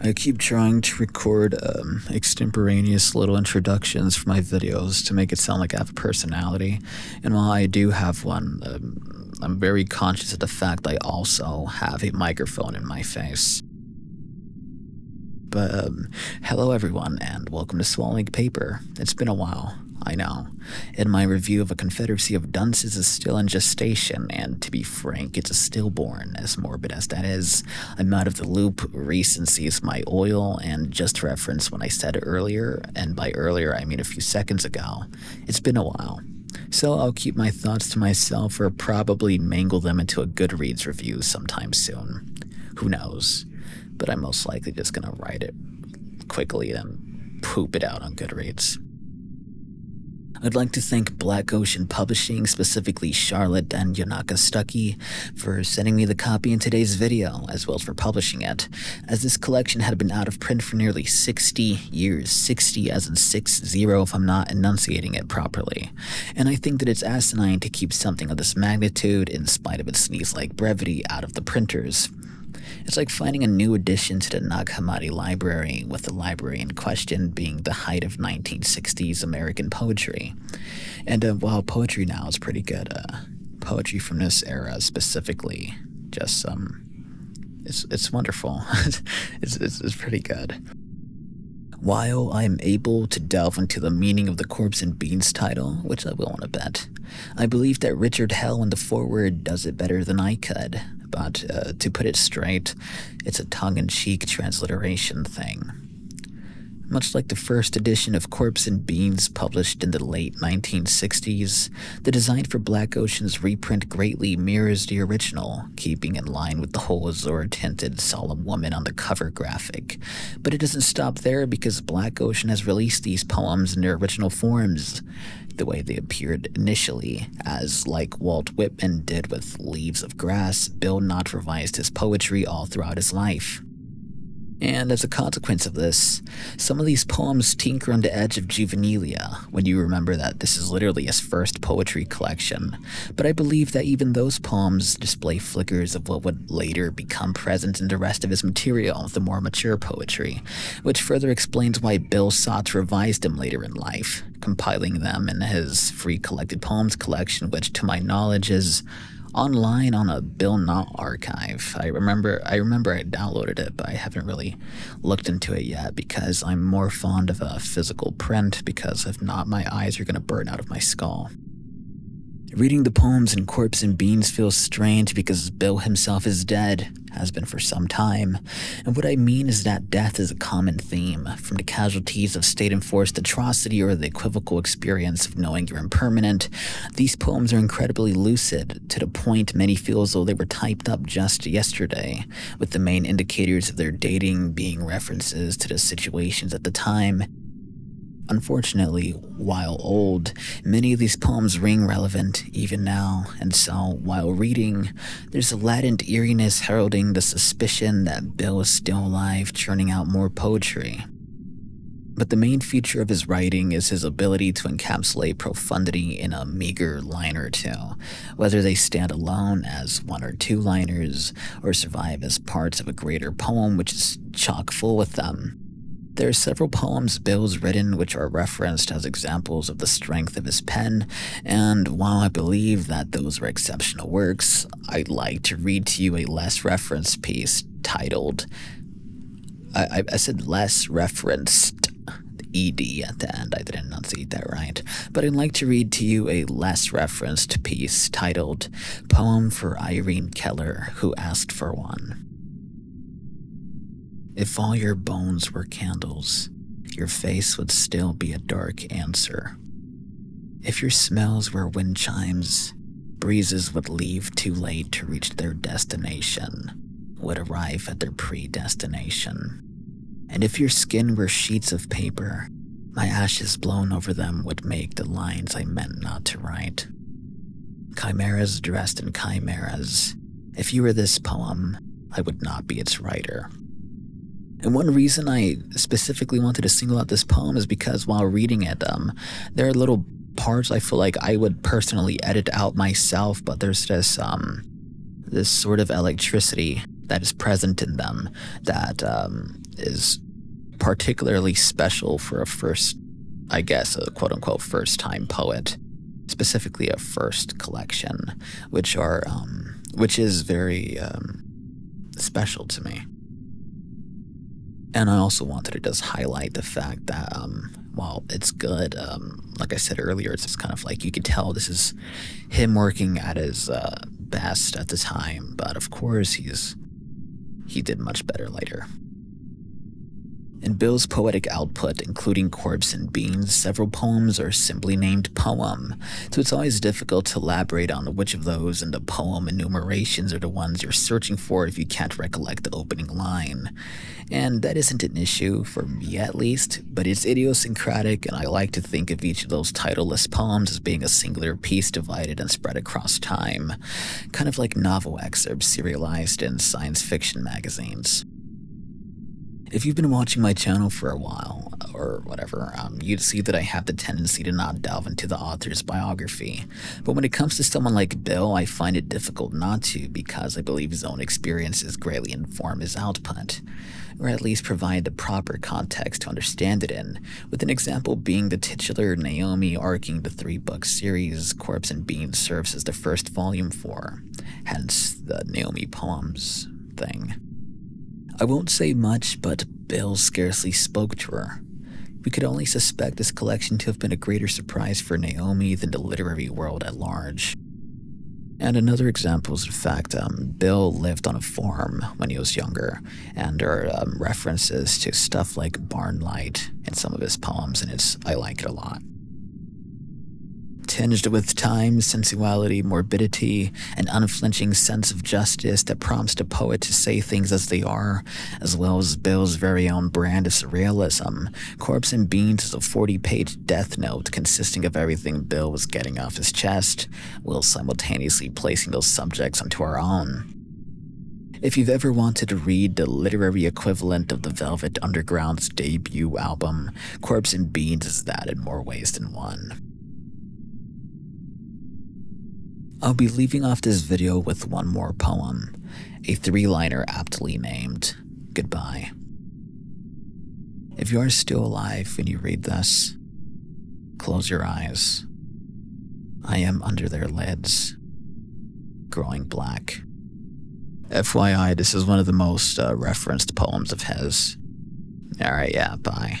I keep trying to record extemporaneous little introductions for my videos to make it sound like I have a personality, and while I do have one, I'm very conscious of the fact I also have a microphone in my face. But hello everyone, and welcome to Swallowing Paper. It's been a while, I know. And my review of A Confederacy of Dunces is still in gestation, and to be frank, it's a stillborn, as morbid as that is. I'm out of the loop, recency is my oil, and just to reference what I said earlier, and by earlier I mean a few seconds ago, it's been a while. So I'll keep my thoughts to myself or probably mangle them into a Goodreads review sometime soon. Who knows? But I'm most likely just gonna write it quickly and poop it out on Goodreads. I'd like to thank Black Ocean Publishing, specifically Charlotte and Janaka Stucky, for sending me the copy in today's video, as well as for publishing it, as this collection had been out of print for nearly 60 years, 60 as in 60 if I'm not enunciating it properly, and I think that it's asinine to keep something of this magnitude, in spite of its sneeze-like brevity, out of the printers. It's like finding a new addition to the Nag Hammadi library, with the library in question being the height of 1960s American poetry. And while poetry now is pretty good, poetry from this era specifically, just it's wonderful. it's pretty good. While I'm able to delve into the meaning of the Corpse and Beans title, which I will want to bet, I believe that Richard Hell in the foreword does it better than I could. But to put it straight, it's a tongue-in-cheek transliteration thing. Much like the first edition of Corpse and Beans published in the late 1960s, the design for Black Ocean's reprint greatly mirrors the original, keeping in line with the whole azure-tinted solemn woman on the cover graphic. But it doesn't stop there, because Black Ocean has released these poems in their original forms, the way they appeared initially, as like Walt Whitman did with Leaves of Grass, Bill Knott revised his poetry all throughout his life. And as a consequence of this, some of these poems tinker on the edge of juvenilia, when you remember that this is literally his first poetry collection. But I believe that even those poems display flickers of what would later become present in the rest of his material, the more mature poetry, which further explains why Bill sought to revise them later in life, compiling them in his free collected poems collection, which to my knowledge is online on a Bill Knott archive. I remember I downloaded it, but I haven't really looked into it yet because I'm more fond of a physical print, because if not, my eyes are going to burn out of my skull. Reading the poems in Corpse and Beans feels strange because Bill himself is dead, has been for some time, and what I mean is that death is a common theme, from the casualties of state-enforced atrocity or the equivocal experience of knowing you're impermanent. These poems are incredibly lucid, to the point many feel as though they were typed up just yesterday, with the main indicators of their dating being references to the situations at the time. Unfortunately, while old, many of these poems ring relevant even now, and so, while reading, there's a latent eeriness heralding the suspicion that Bill is still alive, churning out more poetry. But the main feature of his writing is his ability to encapsulate profundity in a meager line or two, whether they stand alone as one or two liners, or survive as parts of a greater poem which is chock full with them. There are several poems Bill's written which are referenced as examples of the strength of his pen, and while I believe that those are exceptional works, I'd like to read to you a less referenced piece titled, I said less referenced, ED at the end, I didn't enunciate that right, but I'd like to read to you a less referenced piece titled Poem for Irene Keller, Who Asked for One. If all your bones were candles, your face would still be a dark answer. If your smells were wind chimes, breezes would leave too late to reach their destination, would arrive at their predestination. And if your skin were sheets of paper, my ashes blown over them would make the lines I meant not to write. Chimeras dressed in chimeras. If you were this poem, I would not be its writer. And one reason I specifically wanted to single out this poem is because while reading it, there are little parts I feel like I would personally edit out myself, but there's this sort of electricity that is present in them that is particularly special for a first, I guess, a quote-unquote first-time poet, specifically a first collection, which is very special to me. And I also wanted to just highlight the fact that, while it's good, like I said earlier, it's just kind of like you could tell this is him working at his best at the time, but of course he did much better later. In Bill's poetic output, including Corpse and Beans, several poems are simply named poem, so it's always difficult to elaborate on which of those in the poem enumerations are the ones you're searching for if you can't recollect the opening line. And that isn't an issue, for me at least, but it's idiosyncratic, and I like to think of each of those titleless poems as being a singular piece divided and spread across time, kind of like novel excerpts serialized in science fiction magazines. If you've been watching my channel for a while, or whatever, you'd see that I have the tendency to not delve into the author's biography. But when it comes to someone like Bill, I find it difficult not to, because I believe his own experiences greatly inform his output, or at least provide the proper context to understand it in, with an example being the titular Naomi arcing the 3-book series Corpse and Beans serves as the first volume for, hence the Naomi Poems thing. I won't say much, but Bill scarcely spoke to her. We could only suspect this collection to have been a greater surprise for Naomi than the literary world at large. And another example is the fact Bill lived on a farm when he was younger, and there are references to stuff like barn light in some of his poems, and I like it a lot. Tinged with time, sensuality, morbidity, an unflinching sense of justice that prompts the poet to say things as they are, as well as Bill's very own brand of surrealism, Corpse and Beans is a 40-page death note consisting of everything Bill was getting off his chest, while simultaneously placing those subjects onto our own. If you've ever wanted to read the literary equivalent of the Velvet Underground's debut album, Corpse and Beans is that in more ways than one. I'll be leaving off this video with one more poem, a 3-liner aptly named Goodbye. If you are still alive when you read this, close your eyes. I am under their lids, growing black. FYI, this is one of the most referenced poems of his. Alright, yeah, bye.